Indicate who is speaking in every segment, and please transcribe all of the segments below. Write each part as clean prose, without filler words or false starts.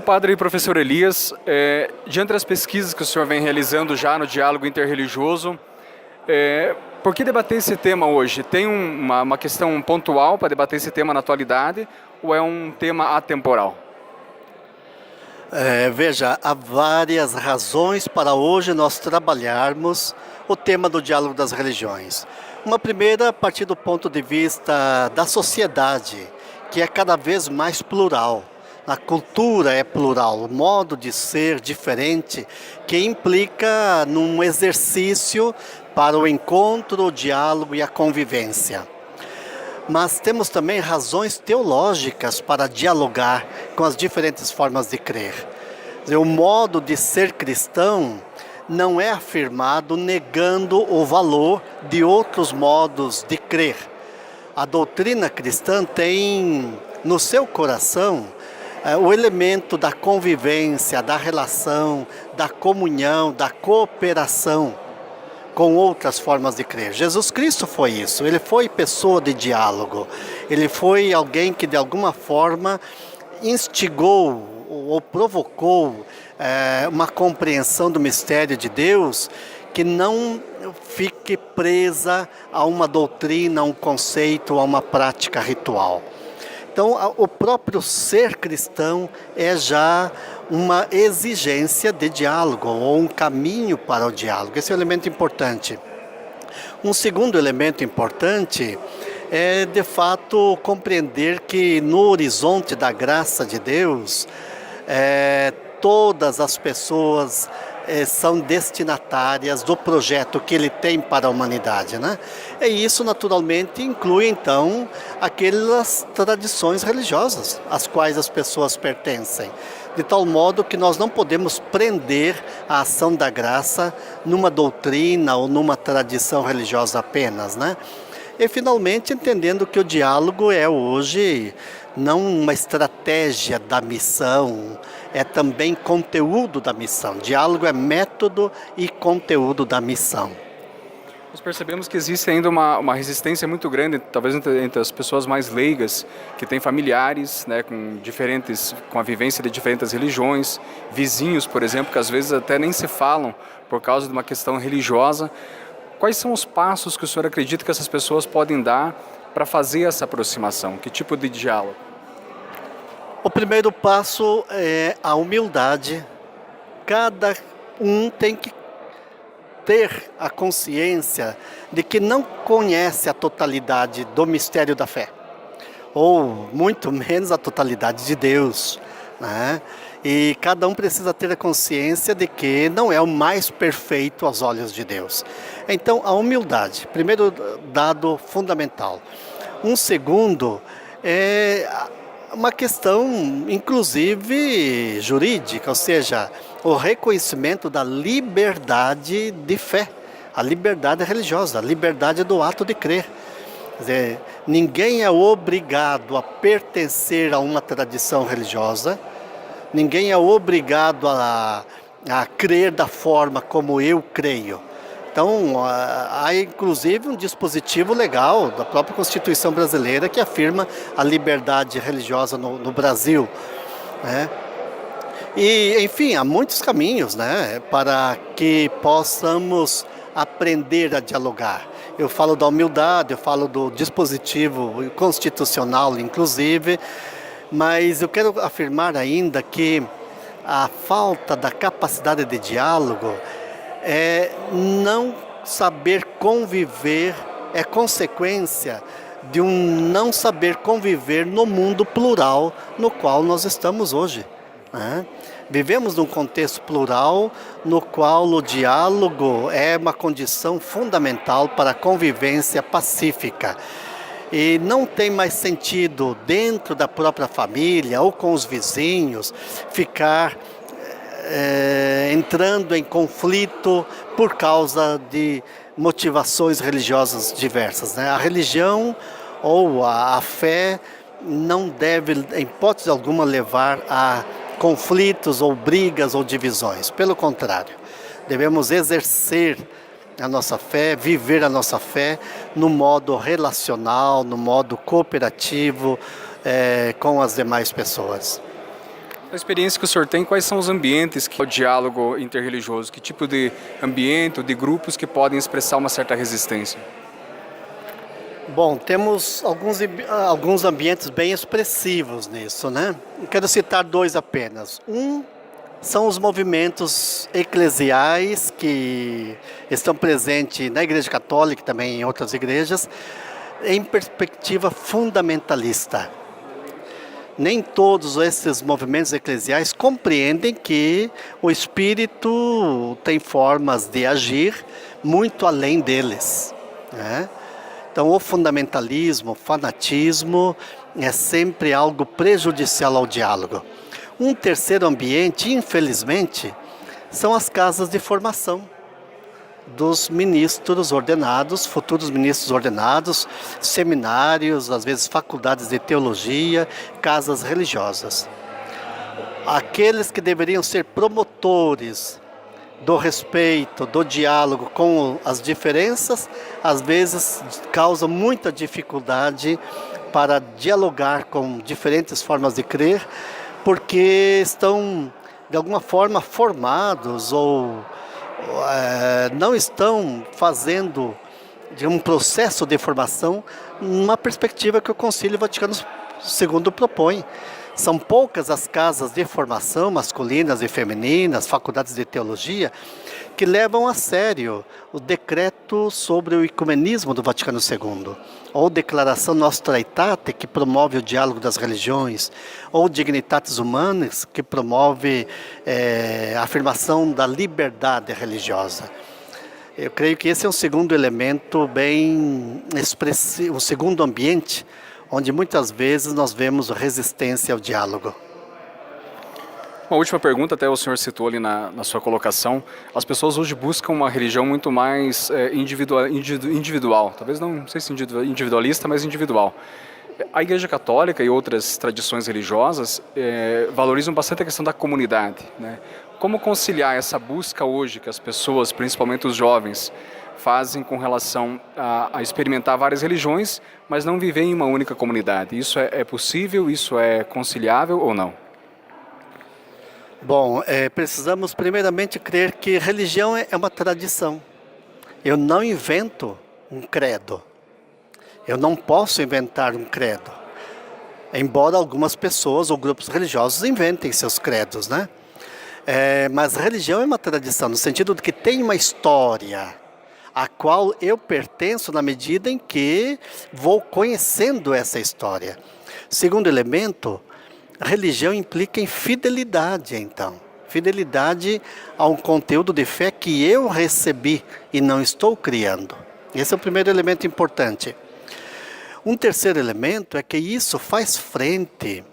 Speaker 1: Padre e professor Elias, diante das pesquisas que o senhor vem realizando já no diálogo interreligioso, por que debater esse tema hoje? Tem uma questão pontual para debater esse tema na atualidade ou é um tema atemporal?
Speaker 2: Veja, há várias razões para hoje nós trabalharmos o tema do diálogo das religiões. Uma primeira, a partir do ponto de vista da sociedade, que é cada vez mais plural. A cultura é plural, o modo de ser diferente, que implica num exercício para o encontro, o diálogo e a convivência. Mas temos também razões teológicas para dialogar com as diferentes formas de crer. O modo de ser cristão não é afirmado negando o valor de outros modos de crer. A doutrina cristã tem no seu coração o elemento da convivência, da relação, da comunhão, da cooperação com outras formas de crer. Jesus Cristo foi isso, ele foi pessoa de diálogo, ele foi alguém que de alguma forma instigou ou provocou uma compreensão do mistério de Deus que não fique presa a uma doutrina, a um conceito, a uma prática ritual. Então, o próprio ser cristão é já uma exigência de diálogo, ou um caminho para o diálogo. Esse é um elemento importante. Um segundo elemento importante é, de fato, compreender que no horizonte da graça de Deus, todas as pessoas são destinatárias do projeto que ele tem para a humanidade, né? E isso naturalmente inclui então aquelas tradições religiosas às quais as pessoas pertencem, de tal modo que nós não podemos prender a ação da graça numa doutrina ou numa tradição religiosa apenas, né? E finalmente entendendo que o diálogo é hoje não uma estratégia da missão, é também conteúdo da missão. Diálogo é método e conteúdo da missão.
Speaker 1: Nós percebemos que existe ainda uma resistência muito grande, talvez entre as pessoas mais leigas, que têm familiares, né, com a vivência de diferentes religiões, vizinhos, por exemplo, que às vezes até nem se falam por causa de uma questão religiosa. Quais são os passos que o senhor acredita que essas pessoas podem dar para fazer essa aproximação? Que tipo de diálogo?
Speaker 2: O primeiro passo é a humildade. Cada um tem que ter a consciência de que não conhece a totalidade do mistério da fé, ou muito menos a totalidade de Deus, né? E cada um precisa ter a consciência de que não é o mais perfeito aos olhos de Deus. Então, a humildade, primeiro dado fundamental. Um segundo é uma questão, inclusive, jurídica, ou seja, o reconhecimento da liberdade de fé, a liberdade religiosa, a liberdade do ato de crer. Quer dizer, ninguém é obrigado a pertencer a uma tradição religiosa, ninguém é obrigado a crer da forma como eu creio. Então, há inclusive um dispositivo legal da própria Constituição brasileira que afirma a liberdade religiosa no Brasil, né? E, enfim, há muitos caminhos, né, para que possamos aprender a dialogar. Eu falo da humildade, eu falo do dispositivo constitucional, inclusive, mas eu quero afirmar ainda que a falta da capacidade de diálogo não saber conviver, é consequência de um não saber conviver no mundo plural no qual nós estamos hoje, né? Vivemos num contexto plural no qual o diálogo é uma condição fundamental para a convivência pacífica. E não tem mais sentido dentro da própria família ou com os vizinhos ficar entrando em conflito por causa de motivações religiosas diversas, né? A religião ou a fé não deve, em hipótese alguma, levar a conflitos ou brigas ou divisões. Pelo contrário, devemos exercer a nossa fé, viver a nossa fé no modo relacional, no modo cooperativo com as demais pessoas.
Speaker 1: A experiência que o senhor tem, quais são os ambientes que o diálogo interreligioso, que tipo de ambiente ou de grupos que podem expressar uma certa resistência?
Speaker 2: Bom, temos alguns ambientes bem expressivos nisso, né? Quero citar dois apenas. Um são os movimentos eclesiais que estão presentes na Igreja Católica e também em outras igrejas, em perspectiva fundamentalista. Nem todos esses movimentos eclesiais compreendem que o Espírito tem formas de agir muito além deles, né? Então, o fundamentalismo, o fanatismo é sempre algo prejudicial ao diálogo. Um terceiro ambiente, infelizmente, são as casas de formação dos ministros ordenados, futuros ministros ordenados, seminários, às vezes faculdades de teologia, casas religiosas. Aqueles que deveriam ser promotores do respeito, do diálogo com as diferenças, às vezes causam muita dificuldade para dialogar com diferentes formas de crer, porque estão, de alguma forma, formados ou não estão fazendo de um processo de formação numa perspectiva que o Concílio Vaticano II propõe. São poucas as casas de formação masculinas e femininas, faculdades de teologia, que levam a sério o decreto sobre o ecumenismo do Vaticano II, ou Declaração Nostra Aetate, que promove o diálogo das religiões, ou Dignitatis Humanae, que promove a afirmação da liberdade religiosa. Eu creio que esse é um segundo elemento bem expressivo, um segundo ambiente, onde muitas vezes nós vemos resistência ao diálogo.
Speaker 1: Uma última pergunta, até o senhor citou ali na sua colocação, as pessoas hoje buscam uma religião muito mais individual, talvez não sei se individualista, mas individual. A Igreja Católica e outras tradições religiosas valorizam bastante a questão da comunidade, né? Como conciliar essa busca hoje que as pessoas, principalmente os jovens, fazem com relação a experimentar várias religiões, mas não viver em uma única comunidade? Isso é possível? Isso é conciliável ou não?
Speaker 2: Bom, precisamos primeiramente crer que religião é uma tradição. Eu não invento um credo. Eu não posso inventar um credo. Embora algumas pessoas ou grupos religiosos inventem seus credos, né? Mas religião é uma tradição, no sentido de que tem uma história a qual eu pertenço na medida em que vou conhecendo essa história. Segundo elemento, religião implica em fidelidade, então. Fidelidade a um conteúdo de fé que eu recebi e não estou criando. Esse é o primeiro elemento importante. Um terceiro elemento é que isso faz frente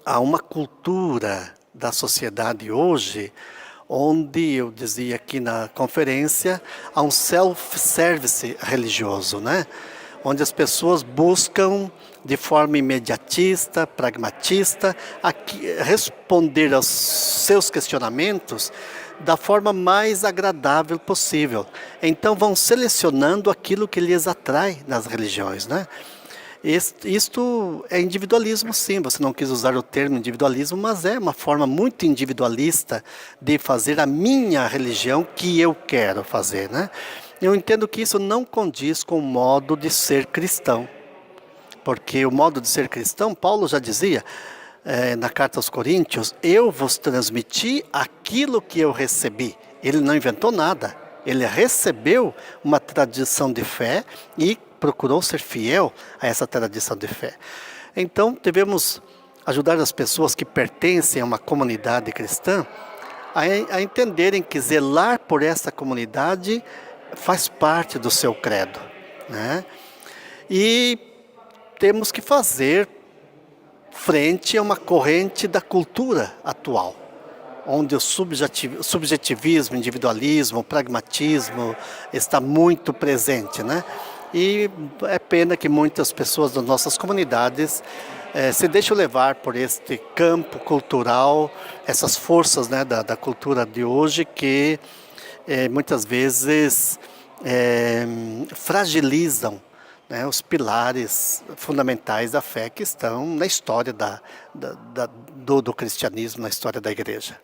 Speaker 2: a uma cultura da sociedade hoje, onde, eu dizia aqui na conferência, há um self-service religioso, né? Onde as pessoas buscam de forma imediatista, pragmatista, responder aos seus questionamentos da forma mais agradável possível. Então vão selecionando aquilo que lhes atrai nas religiões, né? Isto é individualismo, sim. Você não quis usar o termo individualismo, mas é uma forma muito individualista de fazer a minha religião que eu quero fazer, né? Eu entendo que isso não condiz com o modo de ser cristão. Porque o modo de ser cristão, Paulo já dizia na carta aos Coríntios, eu vos transmiti aquilo que eu recebi. Ele não inventou nada. Ele recebeu uma tradição de fé e procurou ser fiel a essa tradição de fé. Então, devemos ajudar as pessoas que pertencem a uma comunidade cristã a entenderem que zelar por essa comunidade faz parte do seu credo, né? E temos que fazer frente a uma corrente da cultura atual, onde o subjetivismo, individualismo, o pragmatismo está muito presente, né? E é pena que muitas pessoas das nossas comunidades se deixam levar por este campo cultural, essas forças, né, da cultura de hoje que muitas vezes fragilizam, né, os pilares fundamentais da fé que estão na história do cristianismo na história da igreja.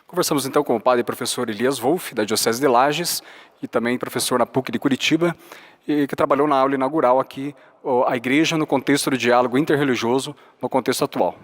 Speaker 1: Conversamos então com o padre e professor Elias Wolff, da Diocese de Lages, e também professor na PUC de Curitiba, e que trabalhou na aula inaugural aqui, a Igreja no contexto do diálogo interreligioso, no contexto atual.